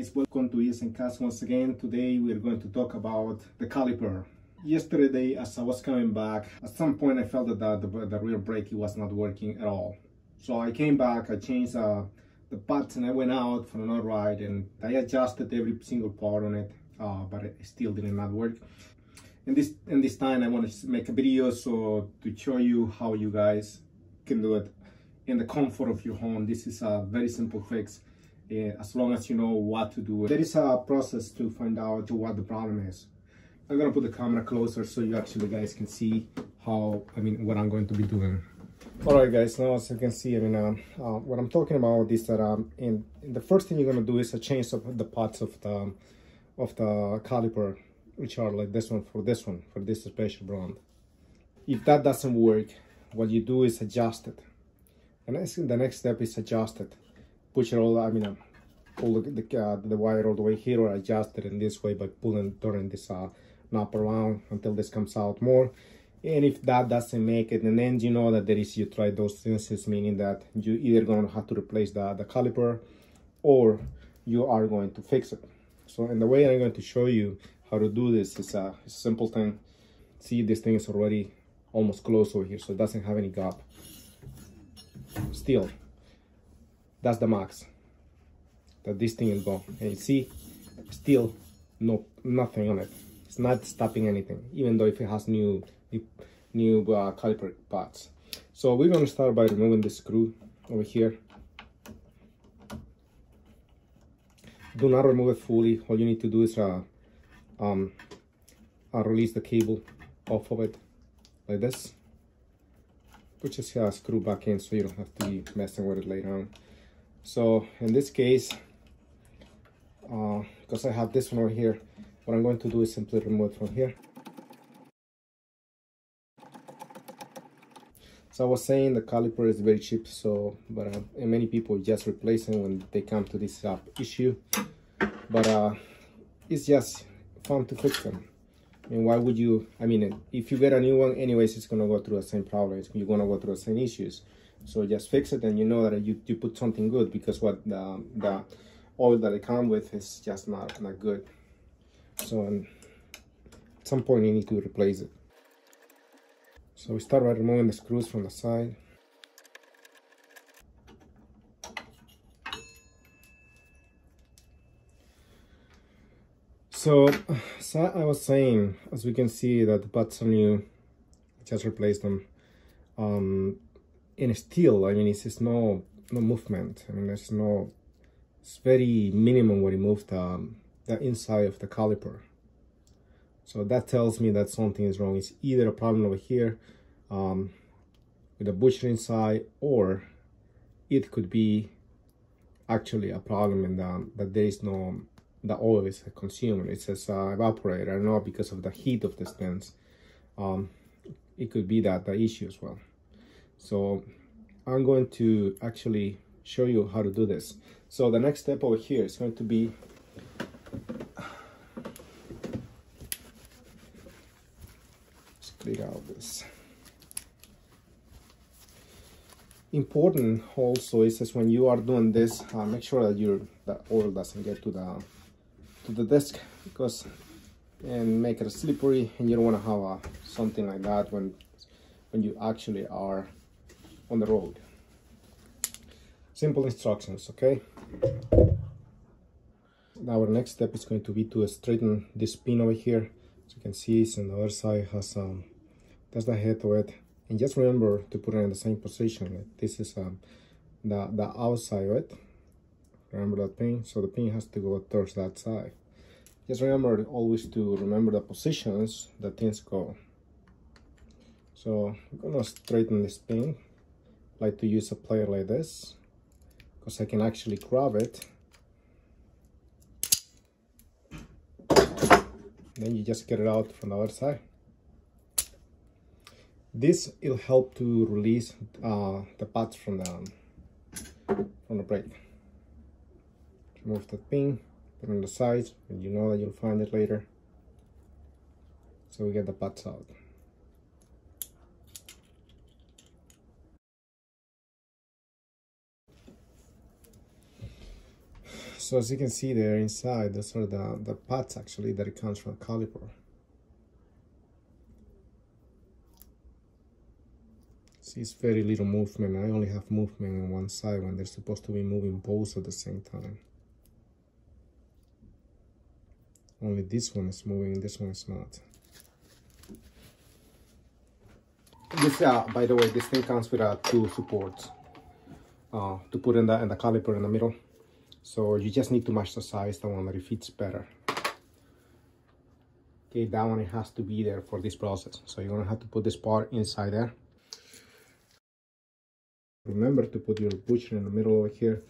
guys, welcome to ESNcast once again. Today we're going to talk about the caliper. Yesterday as I was coming back, at some point I felt that the rear brake was not working at all. So I came back, I changed the pads and I went out for another ride and I adjusted every single part on it, but it still did not work. And this time I want to make a video to show you how you guys can do it in the comfort of your home. This is a very simple fix. As long as you know what to do. There is a process to find out what the problem is. I'm gonna put the camera closer so you actually guys can see what I'm going to be doing. All right guys, now as you can see, what I'm talking about is that in the first thing you're gonna do is a change of the parts of the caliper, which are like this one, for this special brand. If that doesn't work, what you do is adjust it. And the next step is adjust it. Push it all, pull the wire all the way here, or adjust it in this way by turning this knob around until this comes out more. And if that doesn't make it, and then you know that you tried those things, meaning that you either going to have to replace the caliper or you are going to fix it. So in the way I'm going to show you how to do this is a simple thing. See, this thing is already almost closed over here, so it doesn't have any gap. Still, that's the max that this thing will go. And you see, still nothing on it. It's not stopping anything, even though if it has new caliper parts. So we're going to start by removing the screw over here. Do not remove it fully. All you need to do is release the cable off of it like this. Put your screw back in so you don't have to be messing with it later on. So in this case, because I have this one over here, what I'm going to do is simply remove it from here. So I was saying the caliper is very cheap, but many people just replace it when they come to this issue. But it's just fun to fix them. Why would you, if you get a new one, anyways, it's going to go through the same problems. You're going to go through the same issues. So just fix it and you know that you put something good, because what the oil that it comes with is just not good. So at some point you need to replace it. So we start by removing the screws from the side. So I was saying, as we can see that the parts are new, just replace them. In steel, it's just no movement. It's very minimum when you move the inside of the caliper. So that tells me that something is wrong. It's either a problem over here with the busher inside, or it could be actually a problem in that there is no, the oil is consumed. It says evaporated. I don't know, because of the heat of the stands. It could be that the issue as well. So I'm going to actually show you how to do this. So the next step over here is going to be let's clear out this. Important also is that when you are doing this, make sure that the oil doesn't get to the disc, and make it slippery, and you don't want to have something like that when you actually are on the road. Simple instructions, okay? Now our next step is going to be to straighten this pin over here. As you can see, it's on the other side, has that's the head of it, and just remember to put it in the same position. This is the outside of it. Remember that pin, so the pin has to go towards that side. Just remember always to remember the positions that things go. So I'm gonna straighten this pin. I like to use a plier like this, because I can actually grab it. Then you just get it out from the other side. This will help to release the pads from the brake. Remove the pin, put it on the sides, and you know that you'll find it later. So we get the pads out. So as you can see there inside, those are the pads actually that it comes from the caliper. See, it's very little movement. I only have movement on one side when they're supposed to be moving both at the same time. Only this one is moving, this one is not. This, by the way, this thing comes with two supports to put in the caliper in the middle. So you just need to match the size, the one that it fits better. Okay, that one, it has to be there for this process. So you're gonna have to put this part inside there. Remember to put your butcher in the middle over here.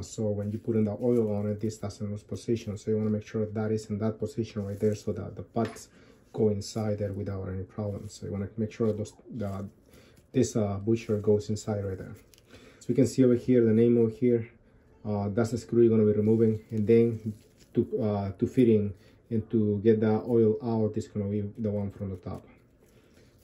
So when you put in the oil on it, this doesn't lose position. So you want to make sure that is in that position right there, so that the pads go inside there without any problems. So you want to make sure this butcher goes inside right there. So you can see over here the name over here. That's the screw you're going to be removing, and then to fit in and to get the oil out is going to be the one from the top.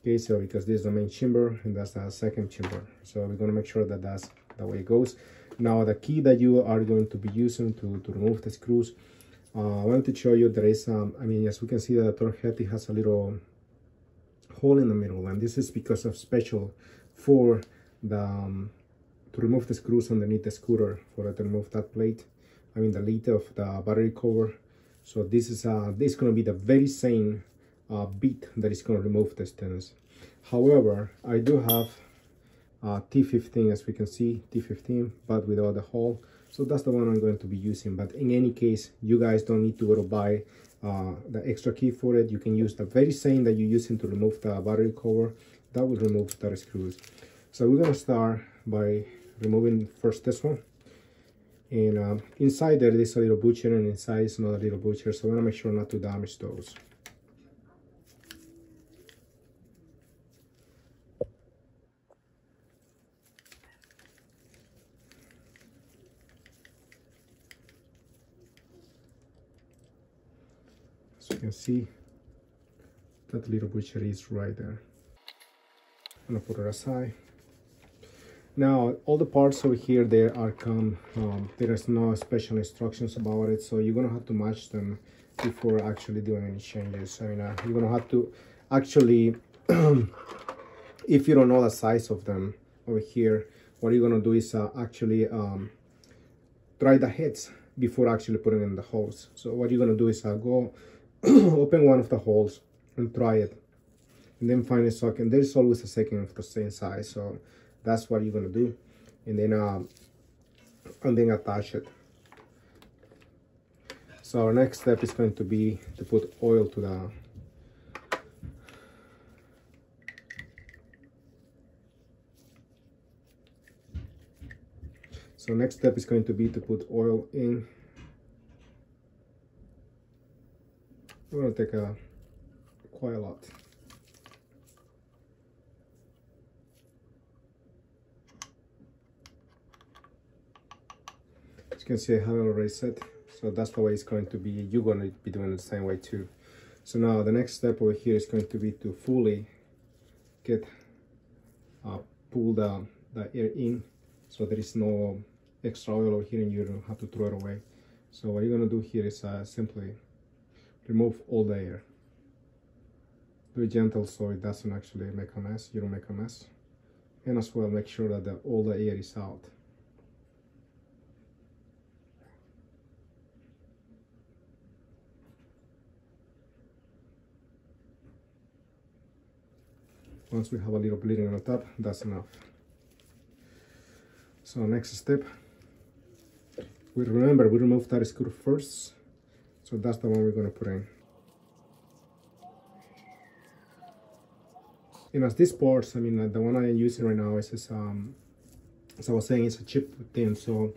Okay, so because this is the main chamber and that's the second chamber, so we're going to make sure that that's the way it goes. Now the key that you are going to be using to remove the screws, I wanted to show you there is I mean, as we can see, the torque head, it has a little hole in the middle, and this is because of special for the to remove the screws underneath the scooter, for it to remove that plate, I mean the lid of the battery cover. So this is going to be the very same bit that is going to remove the stems. However, I do have T15, as we can see, T15, but without the hole. So that's the one I'm going to be using. But in any case, you guys don't need to go to buy the extra key for it. You can use the very same that you're using to remove the battery cover. That will remove the screws. So we're going to start by removing first this one. And inside there is a little butcher, and inside is another little butcher. So we want to make sure not to damage those. You can see that little butcher is right there. I'm gonna put it aside. Now all the parts over here, there is no special instructions about it, so you're gonna have to match them before actually doing any changes. I mean, you're gonna have to actually if you don't know the size of them over here, what you're gonna do is actually try the heads before actually putting in the holes. So what you're gonna do is go open one of the holes and try it, and then find a socket. There's always a second of the same size, so that's what you're gonna do, and then attach it. So our next step is going to be to put oil to the next step is going to be to put oil in. We're going to take quite a lot. As you can see, I have it already set, so that's the way it's going to be. You're going to be doing it the same way too. So now the next step over here is going to be to fully pull the air in, so there is no extra oil over here and you don't have to throw it away. So what you're going to do here is simply remove all the air. Very gentle so it doesn't actually make a mess. You don't make a mess. And as well, make sure that all the air is out. Once we have a little bleeding on the top, that's enough. So next step, we remove that screw first. So that's the one we're going to put in. And as these parts, I mean, the one I'm using right now is, as I was saying, it's a cheap tin. So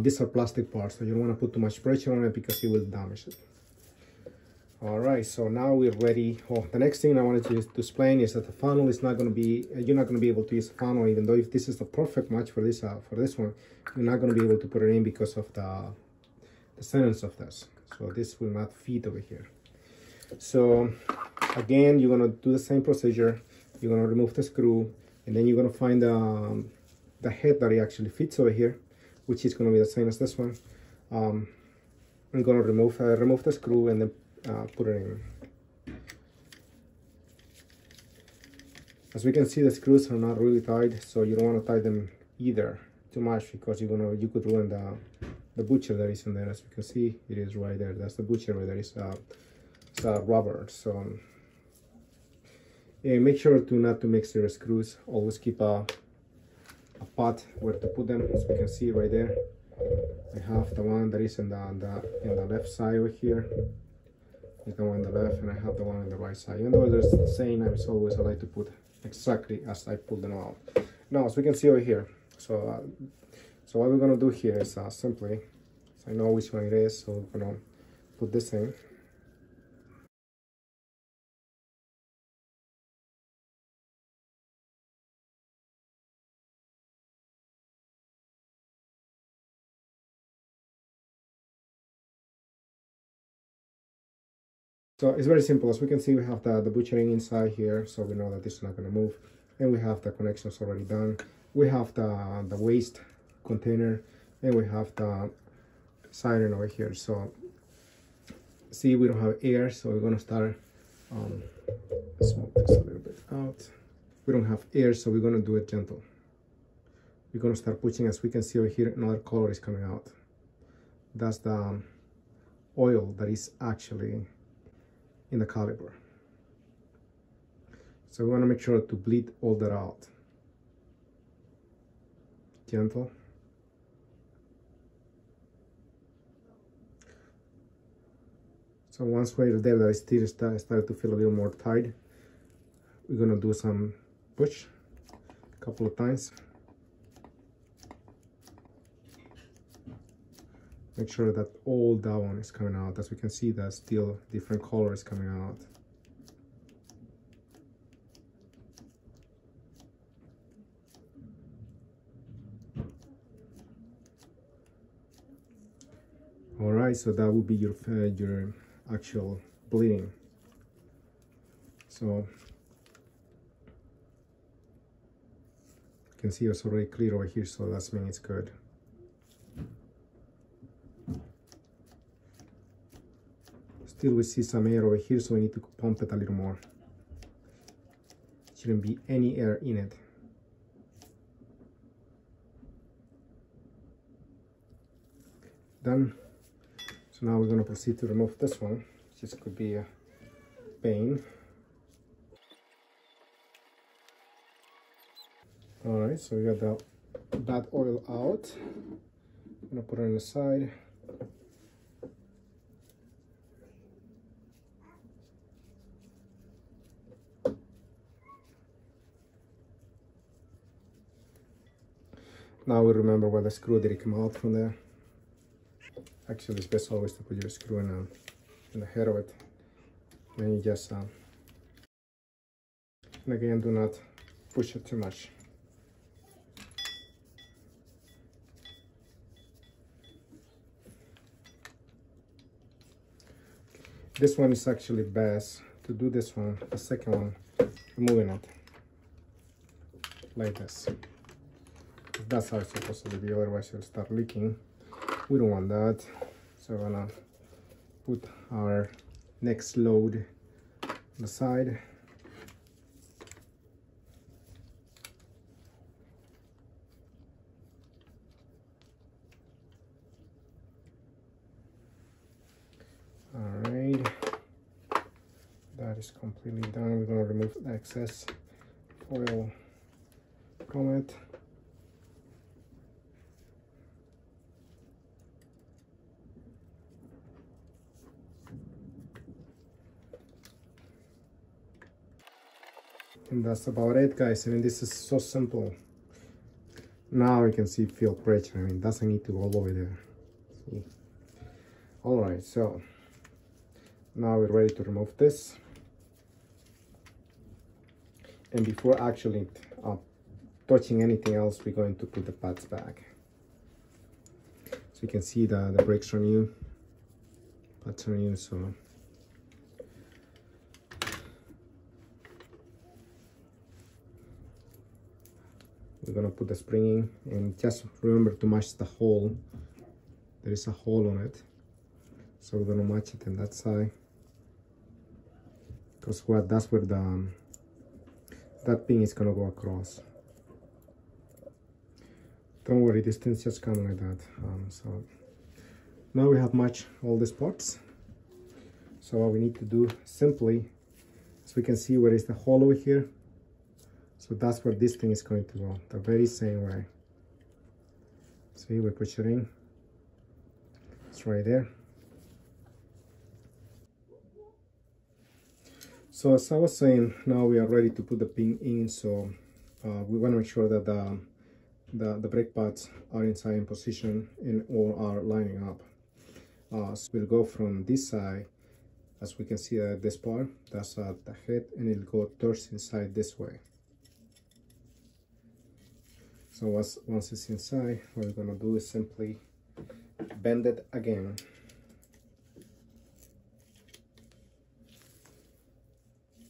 these are plastic parts, so you don't want to put too much pressure on it because it will damage it. All right, so now we're ready. Oh, the next thing I wanted to explain is that the funnel is not going to be, you're not going to be able to use a funnel, even though if this is the perfect match for this one, you're not going to be able to put it in because of the sentence of this. So this will not fit over here. So again, you're going to do the same procedure. You're going to remove the screw, and then you're going to find the head that it actually fits over here, which is going to be the same as this one. I'm gonna remove the screw and then put it in. As we can see, the screws are not really tight, so you don't want to tie them either too much, because you could ruin the butcher that is in there. As you can see, it is right there. That's the butcher right there. It's rubber. So make sure not to mix your screws. Always keep a pot where to put them. As we can see right there, I have the one that is in the left side over here. There's the one on the left, and I have the one on the right side. Even though there's the same, I like to put exactly as I pull them out. Now, as we can see over here, so what we're gonna do here is simply, I know which one it is, so we're gonna put this in. So it's very simple. As we can see, we have the butchering inside here, so we know that this is not going to move. And we have the connections already done. We have the waste container, and we have the siren over here. So see, we don't have air, so we're going to start, let's move this a little bit out. We don't have air, so we're going to do it gentle. We're going to start pushing. As we can see over here, another color is coming out. That's the oil that is actually in the caliper. So we want to make sure to bleed all that out. Gentle. So once we're there, that still started to feel a little more tight, we're going to do some push a couple of times. Make sure that all that one is coming out. As we can see, that still different colors coming out. All right, so that will be your actual bleeding. So you can see it's already clear over here, so that means it's good. Still we see some air over here, so we need to pump it a little more. Shouldn't be any air in it. Done. So now we're going to proceed to remove this one. This could be a pain. Alright, so we got that oil out. I'm going to put it on the side. Now we remember where the screw did come out from there. Actually, it's best always to put your screw in the head of it. Then you just, and again, do not push it too much. This one is actually best to do this one, the second one, removing it like this. That's how it's supposed to be, otherwise it'll start leaking. We don't want that, so we're gonna put our next load on the side. All right, that is completely done. We're gonna remove the excess oil from it. And that's about it, guys. I mean, this is so simple. Now you can see field pressure. I mean, it doesn't need to go all over there. See? All right, so now we're ready to remove this. And before actually touching anything else, we're going to put the pads back. So you can see the brakes are new, pads are new, so we're gonna put the spring in, and just remember to match the hole there is a hole on it, so we're gonna match it on that side, because that's where that pin is gonna go across. Don't worry, this thing's just kind of like that. So now we have matched all these parts. So what we need to do simply, so we can see where is the hole over here. So that's where this thing is going to go, the very same way. See, we push it in. It's right there. So as I was saying, now we are ready to put the pin in. So we want to make sure that the brake pads are inside in position and all are lining up. So we'll go from this side, as we can see this part, that's the head, and it'll go towards inside this way. So once it's inside, what we're gonna do is simply bend it again.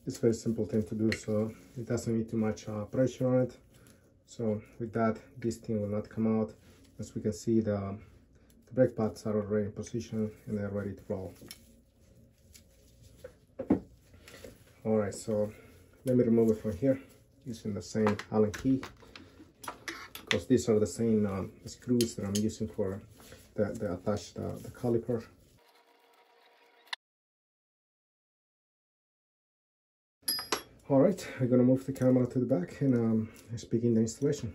It's a very simple thing to do, so it doesn't need too much pressure on it. So with that, this thing will not come out. As we can see, the brake pads are already in position and they're ready to roll. Alright, so let me remove it from here using the same Allen key, because these are the same screws that I'm using for the attach the caliper. Alright, we're gonna move the camera to the back and begin the installation.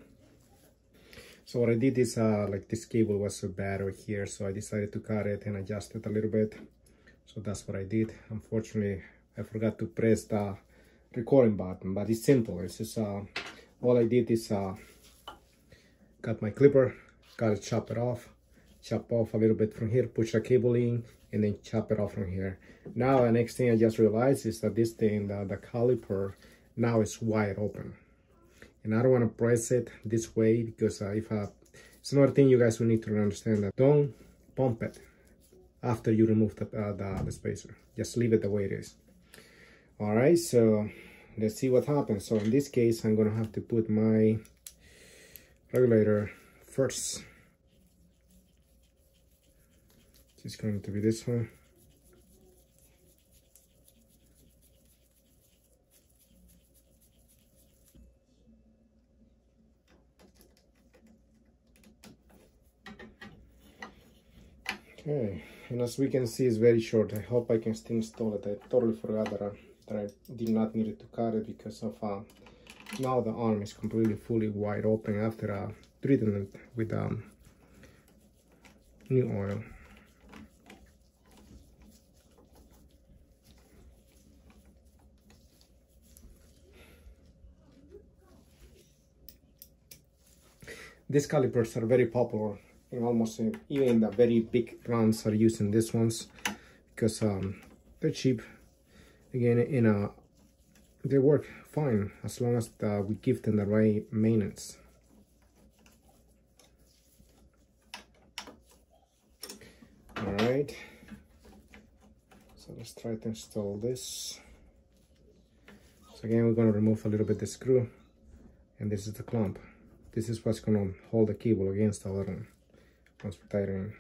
So what I did is, like this cable was so bad over here, so I decided to cut it and adjust it a little bit. So that's what I did. Unfortunately, I forgot to press the recording button, but it's simple. It's just, all I did is got my clipper, chop off a little bit from here, push the cable in, and then chop it off from here. Now the next thing I just realized is that this thing, the caliper, now is wide open, and I don't want to press it this way, because it's another thing you guys will need to understand, that don't pump it after you remove the spacer. Just leave it the way it is. All right, so let's see what happens. So in this case, I'm gonna have to put my regulator first. It's going to be this one. Okay, and as we can see, it's very short. I hope I can still install it. I totally forgot that I did not need to cut it, because of now the arm is completely fully wide open after treating it with new oil. These calipers are very popular, and almost even the very big brands are using these ones, because they're cheap again, and they work fine as long as we give them the right maintenance. All right, so let's try to install this. So again, we're going to remove a little bit the screw, and this is the clamp. This is what's going to hold the cable against the bottom once we tighten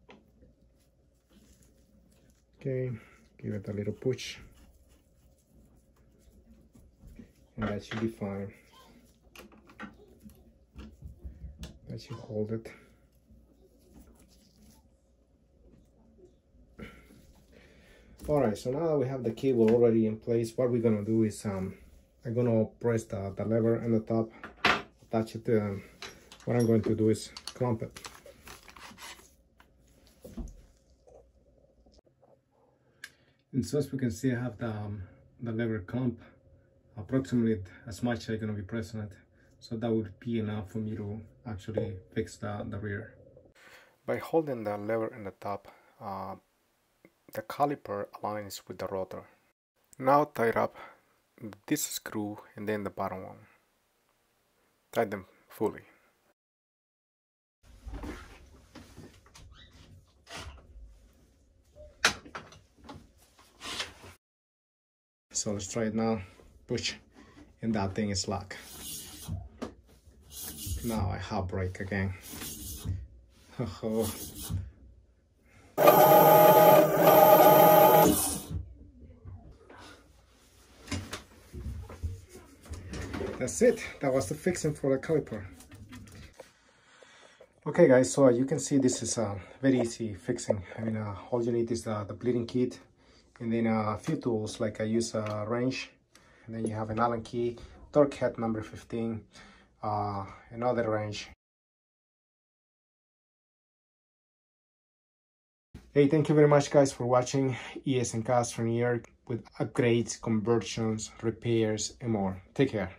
it. Okay, give it a little push, and that should be fine. That should hold it. All right, so now that we have the cable already in place, what we're gonna do is I'm gonna press the lever on the top, attach it to what I'm going to do is clamp it. And so as we can see, I have the lever clamp approximately as much I'm gonna be pressing it, so that would be enough for me to actually fix the rear. By holding the lever in the top, the caliper aligns with the rotor. Now tighten up this screw and then the bottom one. Tighten them fully. So let's try it now. Push, and that thing is locked. Now I have brake again. That's it. That was the fixing for the caliper. Okay guys, so you can see this is very easy fixing. I mean, all you need is the bleeding kit, and then a few tools, like I use a wrench, and then you have an Allen key, torque head number 15, another wrench. Hey, thank you very much guys for watching ES and Cast from New York with upgrades, conversions, repairs, and more. Take care.